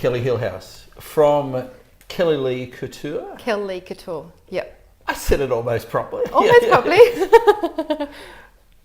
Kelly Hillhouse from Kelly Lee Couture. Kelly Lee Couture, yep. I said it almost properly. Almost properly.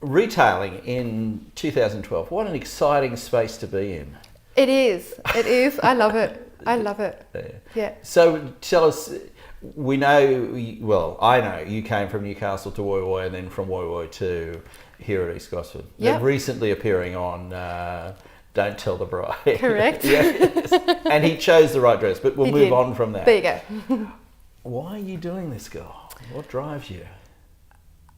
Retailing in 2012. What an exciting space to be in. It is. It is. I love it. I love it. Yeah. So tell us, we know, well, I know you came from Newcastle to Woy Woy and then from Woy Woy to here at East Gosford. Yep. They're recently appearing on Don't Tell the Bride. Correct. Yes. And he chose the right dress, but we'll move on from that. There you go. Why are you doing this, girl? What drives you?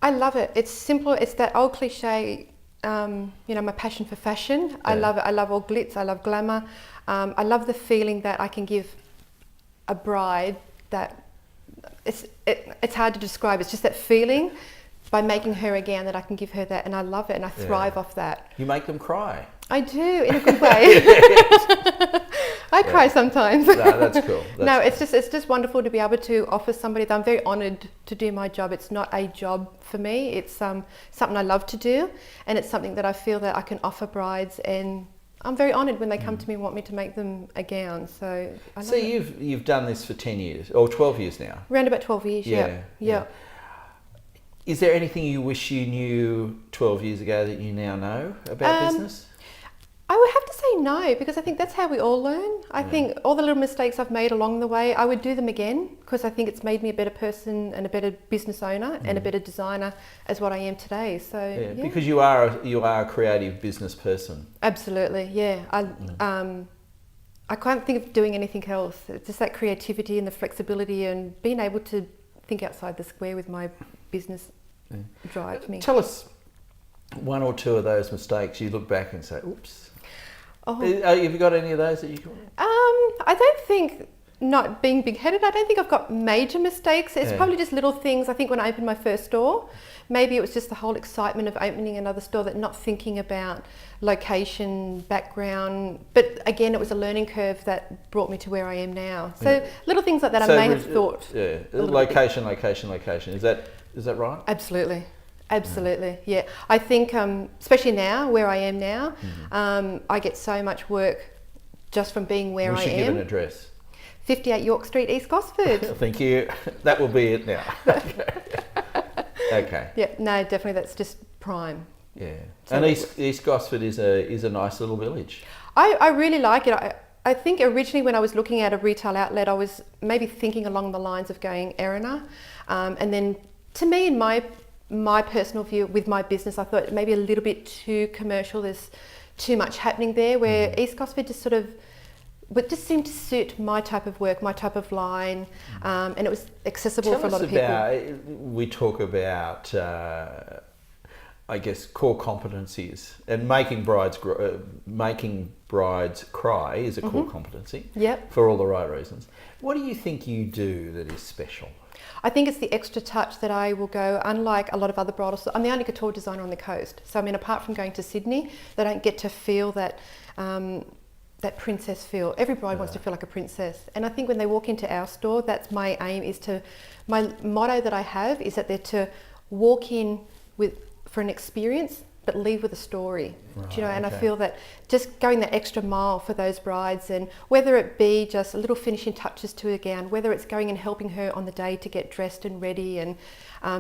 I love it. It's simple. It's that old cliche, my passion for fashion. Yeah. I love it. I love all glitz. I love glamour. I love the feeling that I can give a bride that it's hard to describe. It's just that feeling by making her a gown that I can give her that, and I love it, and I thrive off that. You make them cry. I do, in a good way. I cry sometimes. No, that's cool. It's just wonderful to be able to offer somebody that I'm very honoured to do my job. It's not a job for me. It's something I love to do, and it's something that I feel that I can offer brides, and I'm very honoured when they come to me and want me to make them a gown. So you've done this for 10 years or 12 years now. Around about 12 years. Yeah. Is there anything you wish you knew 12 years ago that you now know about business? I would have to say no, because I think that's how we all learn. I think all the little mistakes I've made along the way, I would do them again, because I think it's made me a better person and a better business owner and a better designer as what I am today. So because you are a creative business person. Absolutely, yeah. I can't think of doing anything else. It's just that creativity and the flexibility and being able to think outside the square with my business drives me. Tell us one or two of those mistakes you look back and say, oops. Oh. Have you got any of those that you can? I don't think, not being big-headed, I don't think I've got major mistakes. It's probably just little things. I think when I opened my first store, maybe it was just the whole excitement of opening another store, that not thinking about location, background. But again, it was a learning curve that brought me to where I am now. So little things like that I may have thought. Yeah, location. Is that right? Absolutely. Absolutely, yeah. I think, especially now, where I am now, I get so much work just from being where I am. We should give an address. 58 York Street, East Gosford. Thank you. That will be it now. Okay. Yeah, no, definitely, that's just prime. Yeah. So, and East Gosford is a nice little village. I really like it. I think originally when I was looking at a retail outlet, I was maybe thinking along the lines of going Erina. And then to me, in my personal view with my business, I thought maybe a little bit too commercial. There's too much happening there, where East Gosford just just seemed to suit my type of work, my type of line, and it was accessible for a lot of people. We talk about, I guess, core competencies, and making brides cry is a core competency. Yep. For all the right reasons. What do you think you do that is special? I think it's the extra touch that I will go, unlike a lot of other bridal stores. I'm the only couture designer on the coast. So I mean, apart from going to Sydney, they don't get to feel that that princess feel. Every bride wants to feel like a princess. And I think when they walk into our store, that's my aim, my motto that I have is that they're to walk in for an experience, but leave with a story. Right, And I feel that just going that extra mile for those brides, and whether it be just a little finishing touches to a gown, whether it's going and helping her on the day to get dressed and ready, and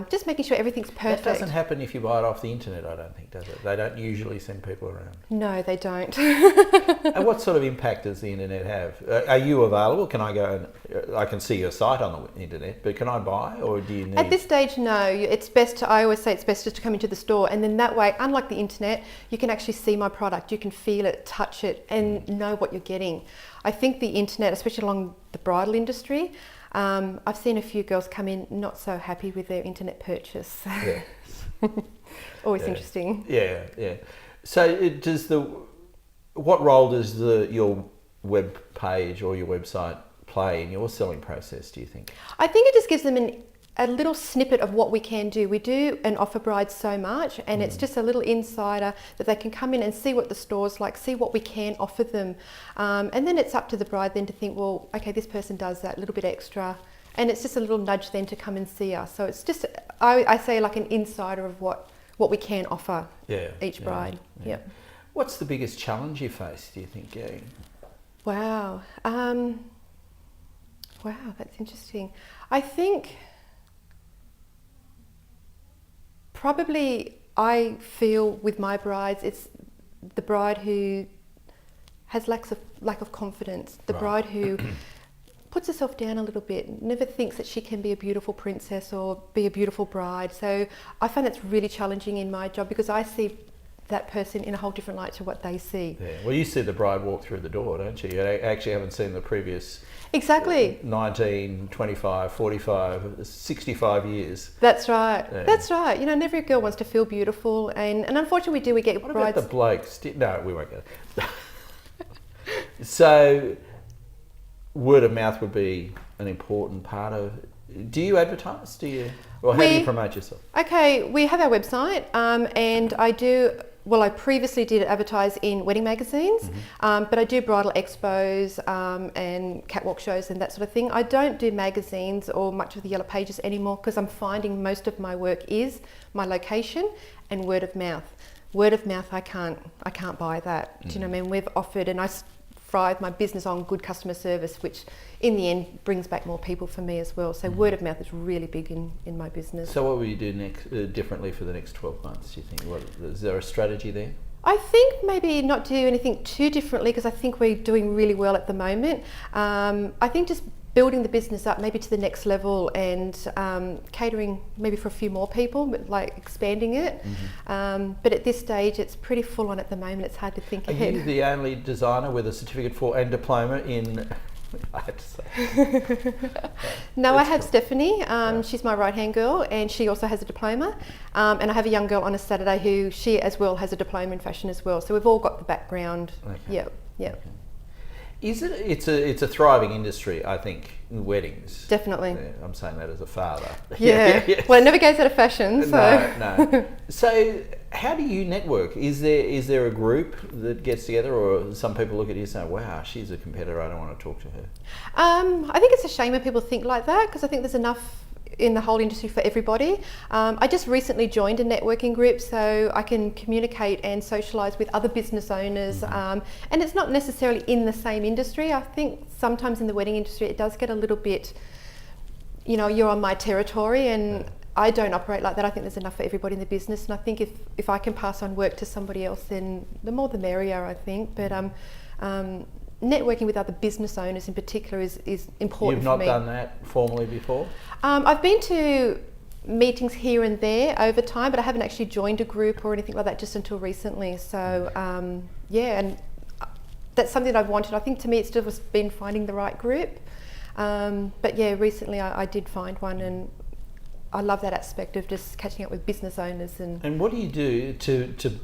just making sure everything's perfect. That doesn't happen if you buy it off the internet, I don't think, does it? They don't usually send people around. No, they don't. And what sort of impact does the internet have? Are you available? Can I go and I can see your site on the internet, but can I buy, or do you need? At this stage, no. It's best I always say it's best just to come into the store, and then that way, unlike the internet, you can actually see my product. You can feel it, touch it, and know what you're getting. I think the internet, especially along the bridal industry, I've seen a few girls come in not so happy with their internet purchase. Yeah. Always interesting. Yeah. So what role does your web page or your website play in your selling process, do you think? I think it just gives them a little snippet of what we can do. We do and offer brides so much, and it's just a little insider that they can come in and see what the store's like, see what we can offer them. And then it's up to the bride then to think, well, okay, this person does that little bit extra. And it's just a little nudge then to come and see us. So it's just, I say, like an insider of what we can offer each bride. Yeah. What's the biggest challenge you face, do you think? Wow. Wow, that's interesting. I think probably I feel with my brides, it's the bride who has lack of confidence, the Right. bride who puts herself down a little bit, never thinks that she can be a beautiful princess or be a beautiful bride. So I find that's really challenging in my job because I see that person in a whole different light to what they see. Yeah. Well, you see the bride walk through the door, don't you? You actually haven't seen the previous Exactly. 19, 25, 45, 65 years. That's right. Yeah. That's right. You know, and every girl wants to feel beautiful, and unfortunately we get What brides. about the blokes? No, we won't go. So, word of mouth would be an important part of. Do you advertise? Do you, or how do you promote yourself? Okay, we have our website, and I do. Well, I previously did advertise in wedding magazines, but I do bridal expos and catwalk shows and that sort of thing. I don't do magazines or much of the yellow pages anymore because I'm finding most of my work is my location and word of mouth. Word of mouth, I can't buy that. Do you know what I mean? We've offered, and I thrive my business on good customer service, which in the end brings back more people for me as well. So word of mouth is really big in my business. So what will you do next differently for the next 12 months, do you think? Is there a strategy there? I think maybe not do anything too differently because I think we're doing really well at the moment. I think just building the business up maybe to the next level and catering maybe for a few more people, but like expanding it. But at this stage, it's pretty full on at the moment. It's hard to think Are ahead. you the only designer with a certificate for and diploma in? I have to say. No, I have Stephanie. She's my right-hand girl, and she also has a diploma. And I have a young girl on a Saturday who she as well has a diploma in fashion as well. So we've all got the background. Okay. Yeah, yeah. Okay. Is it? It's a thriving industry, I think, in weddings. Definitely. Yeah, I'm saying that as a father. Yeah. Yes. Well, it never goes out of fashion. So. No. So, how do you network? Is there a group that gets together, or some people look at you and say, "Wow, she's a competitor. I don't want to talk to her." I think it's a shame when people think like that because I think there's enough in the whole industry for everybody. I just recently joined a networking group so I can communicate and socialise with other business owners, and it's not necessarily in the same industry. I think sometimes in the wedding industry it does get a little bit, you know, you're on my territory, and I don't operate like that. I think there's enough for everybody in the business, and I think if I can pass on work to somebody else, then the more the merrier, I think. But networking with other business owners in particular is important for me. You've not done that formally before? I've been to meetings here and there over time, but I haven't actually joined a group or anything like that just until recently. So yeah, and that's something that I've wanted. I think to me it's just been finding the right group. But yeah, recently I did find one, and I love that aspect of just catching up with business owners. And what do you do to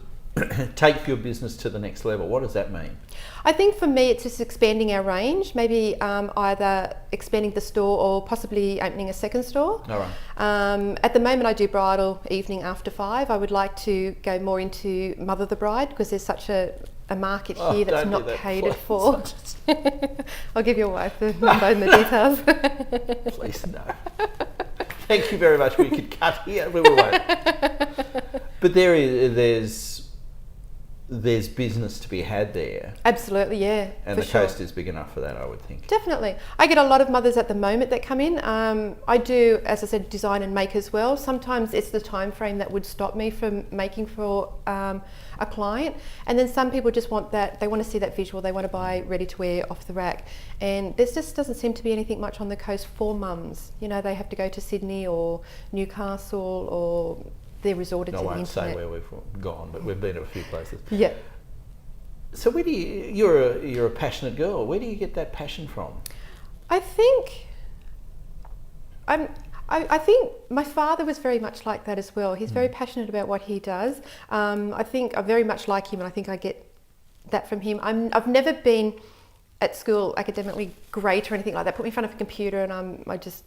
take your business to the next level? What does that mean? I think for me it's just expanding our range, maybe either expanding the store or possibly opening a second store. All right. At the moment I do bridal evening after 5. I would like to go more into mother the bride because there's such a market here that's not catered for. I'll give your wife the number and the details. Please no. Thank you very much. We could cut here. We won't. But there's business to be had there. Absolutely, yeah. And the coast is big enough for that, I would think. Definitely. I get a lot of mothers at the moment that come in. I do, as I said, design and make as well. Sometimes it's the time frame that would stop me from making for a client. And then some people just want that, they want to see that visual, they want to buy ready to wear off the rack. And there just doesn't seem to be anything much on the coast for mums. You know, they have to go to Sydney or Newcastle or they're resorted to the internet. I won't say where we've gone, but we've been to a few places. Yeah. So where do you're a passionate girl. Where do you get that passion from? I think I think my father was very much like that as well. He's very passionate about what he does. I think I very much like him, and I think I get that from him. I've never been at school academically great or anything like that. Put me in front of a computer and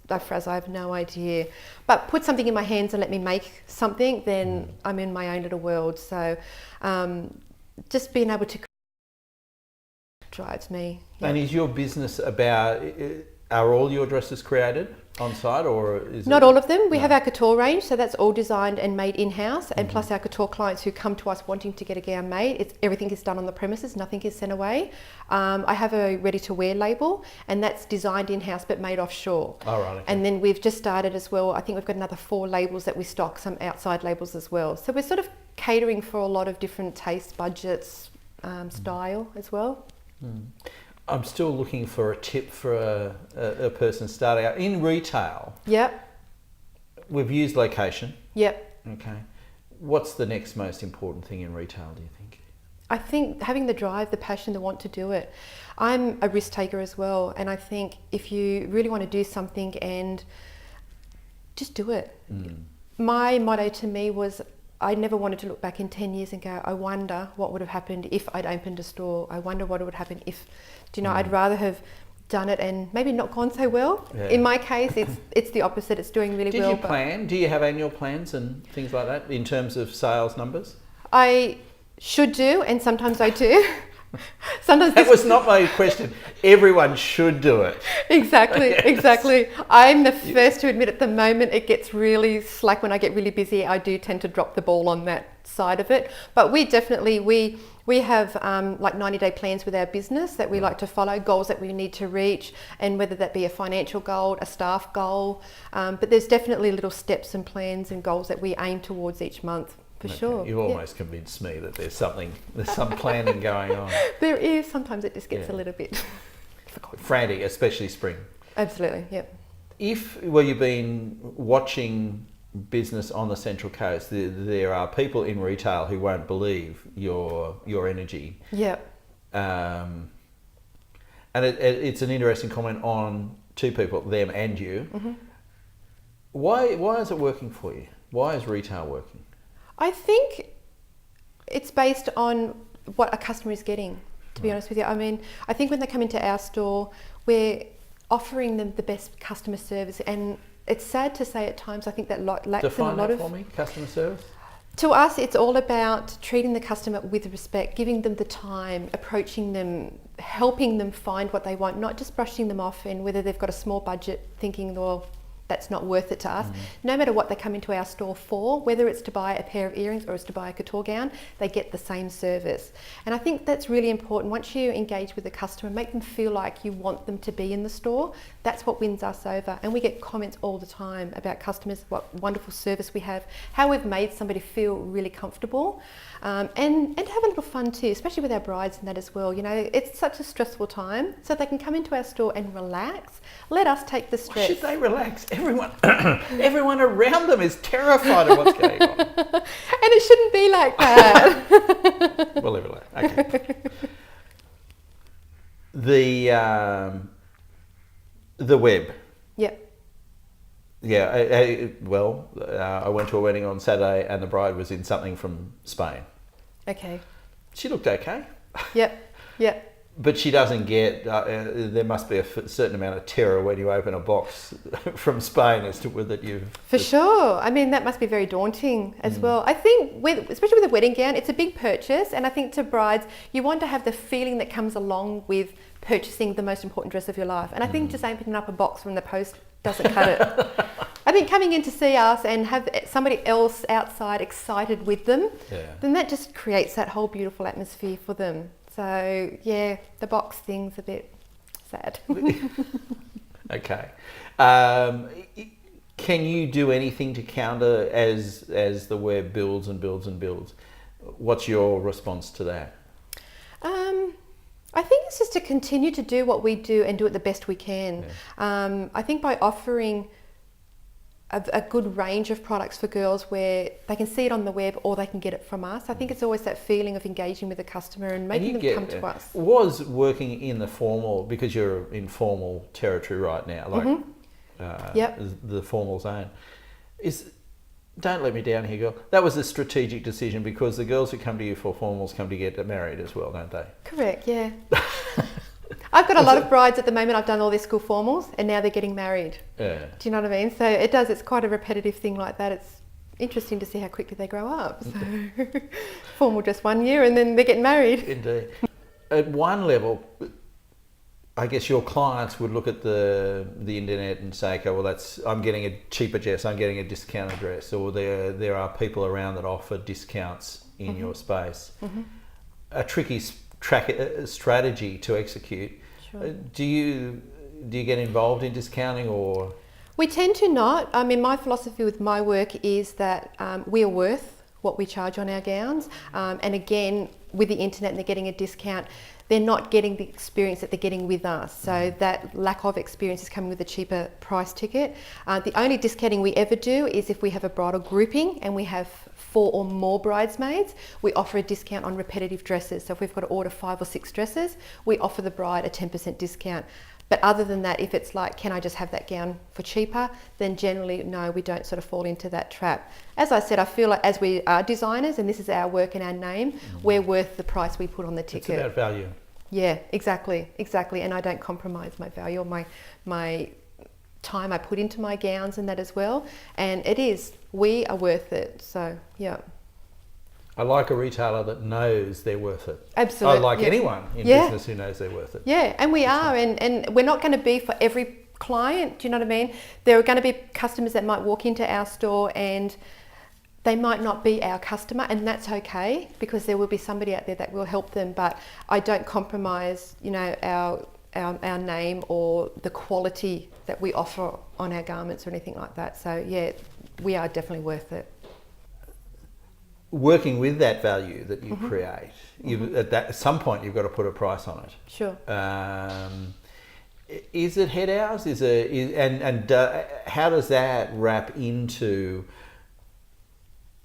I frazzle, I have no idea. But put something in my hands and let me make something, then I'm in my own little world. So just being able to drives me. Yeah. And is your business about, are all your dresses created? on site, or is Not it? all of them. We No. have our couture range, so that's all designed and made in-house, and plus our couture clients who come to us wanting to get a gown made, everything is done on the premises, nothing is sent away. I have a ready-to-wear label, and that's designed in-house but made offshore. Oh, right, okay. And then we've just started as well, I think we've got another 4 labels that we stock, some outside labels as well. So we're sort of catering for a lot of different tastes, budgets, style as well. I'm still looking for a tip for a person starting out in retail. Yep, We've used location. yep. Okay. What's the next most important thing in retail, do you think? I think having the drive, the passion, the want to do it. I'm a risk taker as well, and I think if you really want to do something and just do it. My motto to me was I never wanted to look back in 10 years and go, I wonder what would have happened if I'd opened a store. I wonder what would happen if, do you know, I'd rather have done it and maybe not gone so well. Yeah. In my case, it's the opposite. It's doing really Did well. you plan? Do you have annual plans and things like that in terms of sales numbers? I should do, and sometimes I do. Sometimes That was not my question. Everyone should do it. Exactly, Yes. exactly. I'm the first to admit at the moment it gets really slack when I get really busy. I do tend to drop the ball on that side of it. But we definitely, we have like 90-day plans with our business that we like to follow, goals that we need to reach, and whether that be a financial goal, a staff goal. But there's definitely little steps and plans and goals that we aim towards each month. For sure. You've almost convinced me that there's some planning going on. There is. Sometimes it just gets a little bit Frantic, especially spring. Absolutely, yep. You've been watching business on the Central Coast, there are people in retail who won't believe your energy. Yep. And it's an interesting comment on two people, them and you. Mm-hmm. Why is it working for you? Why is retail working? I think it's based on what a customer is getting, to be honest with you. I mean, I think when they come into our store, we're offering them the best customer service, and it's sad to say at times I think that lacks in a Define lot that of... for me, customer service? To us, it's all about treating the customer with respect, giving them the time, approaching them, helping them find what they want, not just brushing them off, and whether they've got a small budget thinking, well, that's not worth it to us. No matter what they come into our store for, whether it's to buy a pair of earrings or it's to buy a couture gown, they get the same service. And I think that's really important. Once you engage with the customer, make them feel like you want them to be in the store, that's what wins us over. And we get comments all the time about customers, what wonderful service we have, how we've made somebody feel really comfortable, and have a little fun too, especially with our brides and that as well. You know, it's such a stressful time, so they can come into our store and relax. Let us take the stress. Why should they relax? Everyone around them is terrified of what's going on. And it shouldn't be like that. We'll leave it like that. Okay. The web. Yep. Yeah. I went to a wedding on Saturday, and the bride was in something from Spain. Okay. She looked okay. Yep. Yep. But she doesn't get, there must be a certain amount of terror when you open a box from Spain as to whether you've... For sure. I mean, that must be very daunting as well. I think, especially with a wedding gown, it's a big purchase. And I think to brides, you want to have the feeling that comes along with purchasing the most important dress of your life. And I think just opening up a box from the post doesn't cut it. I think coming in to see us and have somebody else outside excited with them, then that just creates that whole beautiful atmosphere for them. So yeah, the box thing's a bit sad. Okay. Can you do anything to counter as the web builds and builds and builds? What's your response to that? I think it's just to continue to do what we do and do it the best we can. Yeah. I think by offering a good range of products for girls where they can see it on the web or they can get it from us. I think it's always that feeling of engaging with the customer and making them come to us. Was working in the formal, because you're in formal territory right now, like the formal zone, don't let me down here, girl. That was a strategic decision because the girls who come to you for formals come to get married as well, don't they? Correct, yeah. I've got a lot of brides at the moment. I've done all their school formals and now they're getting married. Yeah. Do you know what I mean? So it's quite a repetitive thing like that. It's interesting to see how quickly they grow up. So formal just 1 year and then they're getting married. Indeed. At one level, I guess your clients would look at the internet and say, okay, well, I'm getting a cheaper dress, I'm getting a discounted dress, or there are people around that offer discounts in your space. A tricky strategy to execute. Sure. Do you get involved in discounting, or? We tend to not. I mean, my philosophy with my work is that we are worth what we charge on our gowns. And again, with the internet and they're getting a discount, they're not getting the experience that they're getting with us. So that lack of experience is coming with a cheaper price ticket. The only discounting we ever do is if we have a bridal grouping and we have 4 or more bridesmaids, we offer a discount on repetitive dresses. So if we've got to order 5 or 6 dresses, we offer the bride a 10% discount. But other than that, if it's like, can I just have that gown for cheaper? Then generally, no, we don't sort of fall into that trap. As I said, I feel like as we are designers and this is our work and our name, we're worth the price we put on the ticket. It's about value. Yeah, exactly. And I don't compromise my value or my time I put into my gowns and that as well. And we are worth it. So, yeah. I like a retailer that knows they're worth it. Absolutely. I like anyone in business who knows they're worth it. Yeah, and we are, and we're not going to be for every client, do you know what I mean? There are going to be customers that might walk into our store and they might not be our customer, and that's okay because there will be somebody out there that will help them, but I don't compromise, our name or the quality that we offer on our garments or anything like that. So yeah, we are definitely worth it. Working with that value that you create, at some point you've got to put a price on it. Sure. Is it head hours? How does that wrap into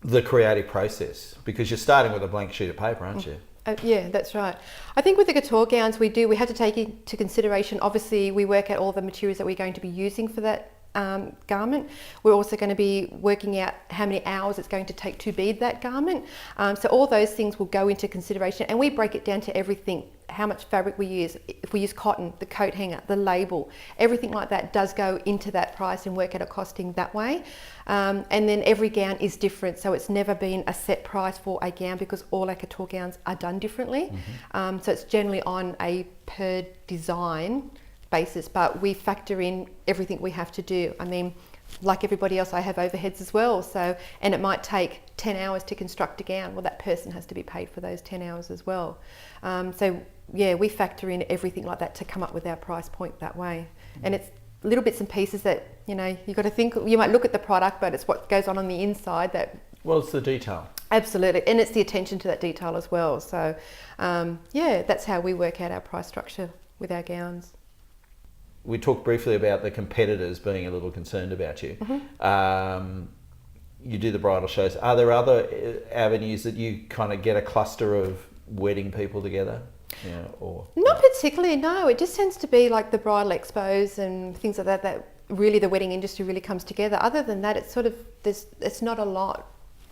the creative process? Because you're starting with a blank sheet of paper, aren't you? Yeah, that's right. I think with the couture gowns we have to take into consideration, obviously we work out all the materials that we're going to be using for that garment. We're also going to be working out how many hours it's going to take to bead that garment. So all those things will go into consideration, and we break it down to everything, how much fabric we use, if we use cotton, the coat hanger, the label, everything like that does go into that price and work out a costing that way. And then every gown is different, so it's never been a set price for a gown because all our couture gowns are done differently. So it's generally on a per design basis, but we factor in everything we have to do. I mean, like everybody else, I have overheads as well. So, and it might take 10 hours to construct a gown. Well, that person has to be paid for those 10 hours as well. So yeah, we factor in everything like that to come up with our price point that way. And it's little bits and pieces that, you've got to think, you might look at the product, but it's what goes on the inside that... Well, it's the detail. Absolutely. And it's the attention to that detail as well. So yeah, that's how we work out our price structure with our gowns. We talked briefly about the competitors being a little concerned about you. You do the bridal shows. Are there other avenues that you kind of get a cluster of wedding people together? Or not particularly, no. It just tends to be like the bridal expos and things like that, that really the wedding industry really comes together. Other than that, it's sort of, it's not a lot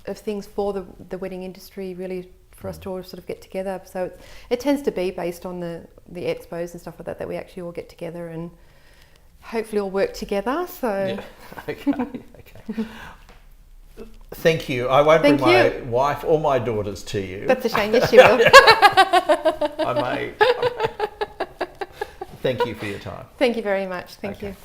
of things for the wedding industry really for us to all sort of get together. So it tends to be based on the expos and stuff like that we actually all get together and hopefully all work together. So yeah. Okay. Thank you. I won't bring my wife or my daughters to you. That's a shame. Yes, you will. I may. Thank you for your time. Thank you very much. Thank you.